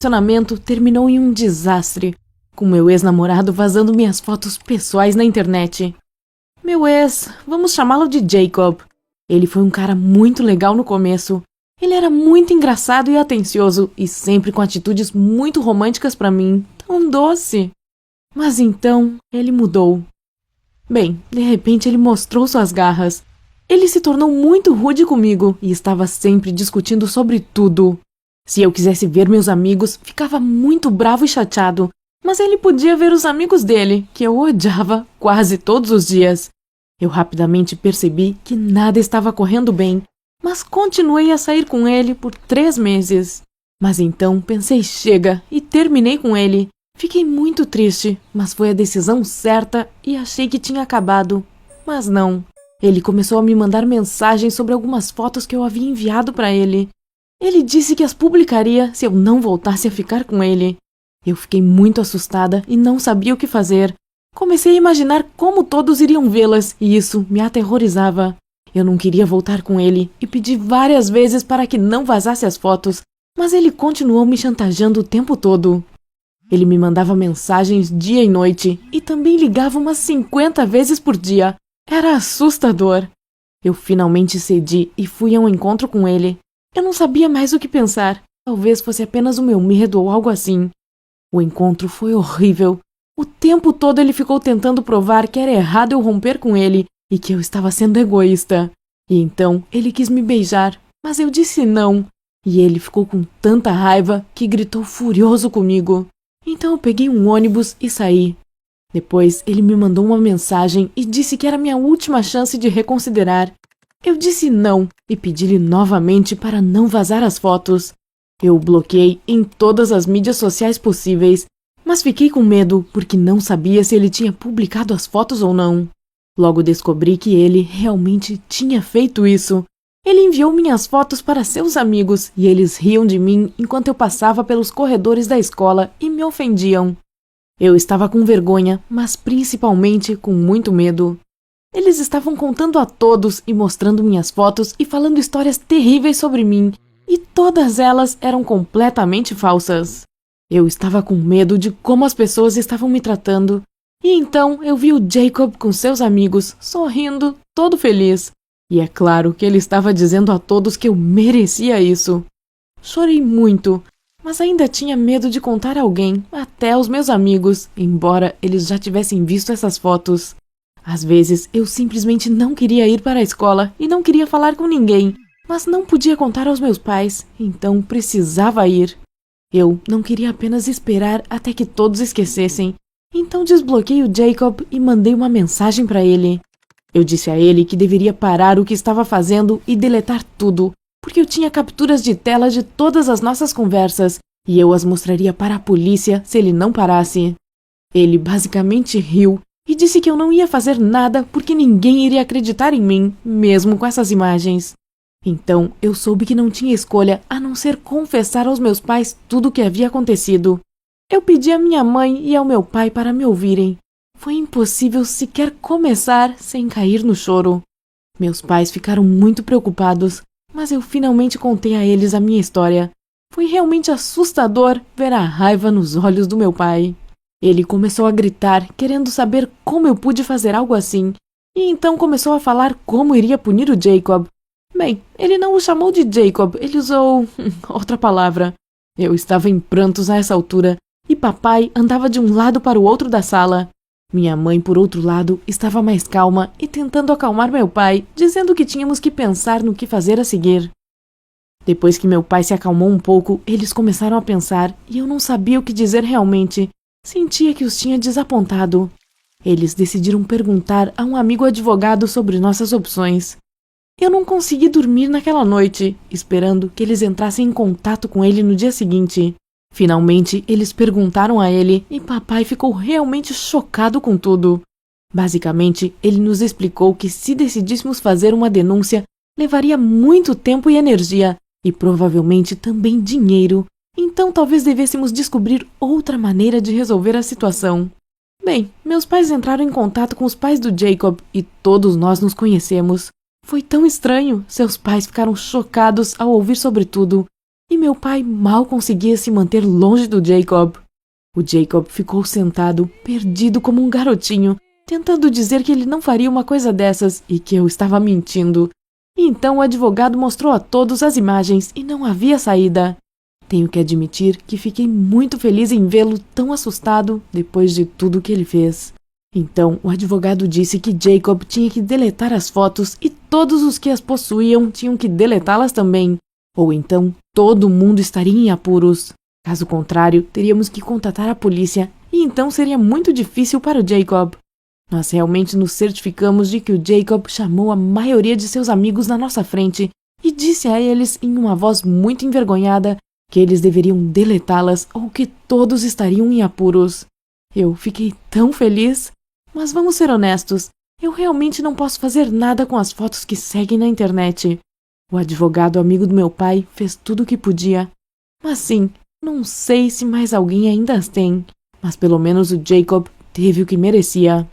relacionamento terminou em um desastre, com meu ex-namorado vazando minhas fotos pessoais na internet. Meu ex, vamos chamá-lo de Jacob. Ele foi um cara muito legal no começo. Ele era muito engraçado e atencioso e sempre com atitudes muito românticas pra mim, tão doce. Mas então, ele mudou. Bem, de repente ele mostrou suas garras. Ele se tornou muito rude comigo e estava sempre discutindo sobre tudo. Se eu quisesse ver meus amigos, ficava muito bravo e chateado, mas ele podia ver os amigos dele, que eu odiava quase todos os dias. Eu rapidamente percebi que nada estava correndo bem, mas continuei a sair com ele por 3 meses. Mas então pensei chega e terminei com ele. Fiquei muito triste, mas foi a decisão certa e achei que tinha acabado. Mas não. Ele começou a me mandar mensagens sobre algumas fotos que eu havia enviado para ele. Ele disse que as publicaria se eu não voltasse a ficar com ele. Eu fiquei muito assustada e não sabia o que fazer. Comecei a imaginar como todos iriam vê-las e isso me aterrorizava. Eu não queria voltar com ele e pedi várias vezes para que não vazasse as fotos, mas ele continuou me chantageando o tempo todo. Ele me mandava mensagens dia e noite e também ligava umas 50 vezes por dia. Era assustador. Eu finalmente cedi e fui a um encontro com ele. Eu não sabia mais o que pensar. Talvez fosse apenas o meu medo ou algo assim. O encontro foi horrível. O tempo todo ele ficou tentando provar que era errado eu romper com ele e que eu estava sendo egoísta. E então ele quis me beijar, mas eu disse não. E ele ficou com tanta raiva que gritou furioso comigo. Então eu peguei um ônibus e saí. Depois ele me mandou uma mensagem e disse que era minha última chance de reconsiderar. Eu disse não e pedi-lhe novamente para não vazar as fotos. Eu o bloqueei em todas as mídias sociais possíveis, mas fiquei com medo porque não sabia se ele tinha publicado as fotos ou não. Logo descobri que ele realmente tinha feito isso. Ele enviou minhas fotos para seus amigos e eles riam de mim enquanto eu passava pelos corredores da escola e me ofendiam. Eu estava com vergonha, mas principalmente com muito medo. Eles estavam contando a todos e mostrando minhas fotos e falando histórias terríveis sobre mim, e todas elas eram completamente falsas. Eu estava com medo de como as pessoas estavam me tratando, e então eu vi o Jacob com seus amigos, sorrindo, todo feliz. E é claro que ele estava dizendo a todos que eu merecia isso. Chorei muito, mas ainda tinha medo de contar a alguém, até aos meus amigos, embora eles já tivessem visto essas fotos. Às vezes, eu simplesmente não queria ir para a escola e não queria falar com ninguém, mas não podia contar aos meus pais, então precisava ir. Eu não queria apenas esperar até que todos esquecessem, então desbloqueei o Jacob e mandei uma mensagem para ele. Eu disse a ele que deveria parar o que estava fazendo e deletar tudo, porque eu tinha capturas de tela de todas as nossas conversas e eu as mostraria para a polícia se ele não parasse. Ele basicamente riu e disse que eu não ia fazer nada porque ninguém iria acreditar em mim, mesmo com essas imagens. Então eu soube que não tinha escolha a não ser confessar aos meus pais tudo o que havia acontecido. Eu pedi à minha mãe e ao meu pai para me ouvirem. Foi impossível sequer começar sem cair no choro. Meus pais ficaram muito preocupados, mas eu finalmente contei a eles a minha história. Foi realmente assustador ver a raiva nos olhos do meu pai. Ele começou a gritar, querendo saber como eu pude fazer algo assim, e então começou a falar como iria punir o Jacob. Bem, ele não o chamou de Jacob, ele usou outra palavra. Eu estava em prantos a essa altura, e papai andava de um lado para o outro da sala. Minha mãe, por outro lado, estava mais calma e tentando acalmar meu pai, dizendo que tínhamos que pensar no que fazer a seguir. Depois que meu pai se acalmou um pouco, eles começaram a pensar, e eu não sabia o que dizer realmente. Sentia que os tinha desapontado. Eles decidiram perguntar a um amigo advogado sobre nossas opções. Eu não consegui dormir naquela noite, esperando que eles entrassem em contato com ele no dia seguinte. Finalmente, eles perguntaram a ele e papai ficou realmente chocado com tudo. Basicamente, ele nos explicou que se decidíssemos fazer uma denúncia, levaria muito tempo e energia, e provavelmente também dinheiro. Então talvez devêssemos descobrir outra maneira de resolver a situação. Bem, meus pais entraram em contato com os pais do Jacob e todos nós nos conhecemos. Foi tão estranho, seus pais ficaram chocados ao ouvir sobre tudo. e meu pai mal conseguia se manter longe do Jacob. O Jacob ficou sentado, perdido como um garotinho, tentando dizer que ele não faria uma coisa dessas e que eu estava mentindo. E então o advogado mostrou a todos as imagens e não havia saída. Tenho que admitir que fiquei muito feliz em vê-lo tão assustado depois de tudo que ele fez. Então o advogado disse que Jacob tinha que deletar as fotos e todos os que as possuíam tinham que deletá-las também, ou então todo mundo estaria em apuros. Caso contrário, teríamos que contatar a polícia e então seria muito difícil para o Jacob. Nós realmente nos certificamos de que o Jacob chamou a maioria de seus amigos na nossa frente e disse a eles em uma voz muito envergonhada que eles deveriam deletá-las ou que todos estariam em apuros. Eu fiquei tão feliz, mas vamos ser honestos, eu realmente não posso fazer nada com as fotos que seguem na internet. O advogado amigo do meu pai fez tudo o que podia, mas sim, não sei se mais alguém ainda as tem, mas pelo menos o Jacob teve o que merecia.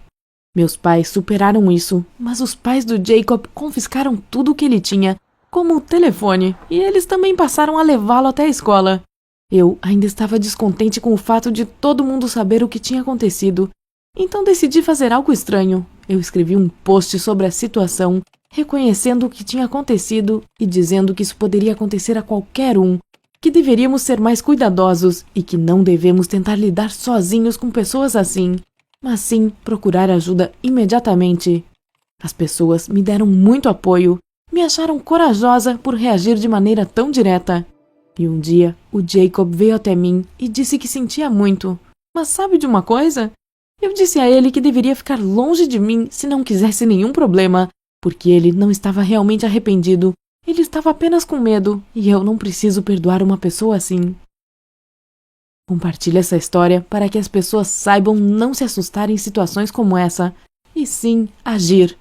Meus pais superaram isso, mas os pais do Jacob confiscaram tudo o que ele tinha, como o telefone, e eles também passaram a levá-lo até a escola. Eu ainda estava descontente com o fato de todo mundo saber o que tinha acontecido, então decidi fazer algo estranho. Eu escrevi um post sobre a situação, reconhecendo o que tinha acontecido e dizendo que isso poderia acontecer a qualquer um, que deveríamos ser mais cuidadosos e que não devemos tentar lidar sozinhos com pessoas assim, mas sim procurar ajuda imediatamente. As pessoas me deram muito apoio, me acharam corajosa por reagir de maneira tão direta. E um dia, o Jacob veio até mim e disse que sentia muito. Mas sabe de uma coisa? Eu disse a ele que deveria ficar longe de mim se não quisesse nenhum problema, porque ele não estava realmente arrependido. Ele estava apenas com medo, e eu não preciso perdoar uma pessoa assim. Compartilhe essa história para que as pessoas saibam não se assustar em situações como essa, e sim agir.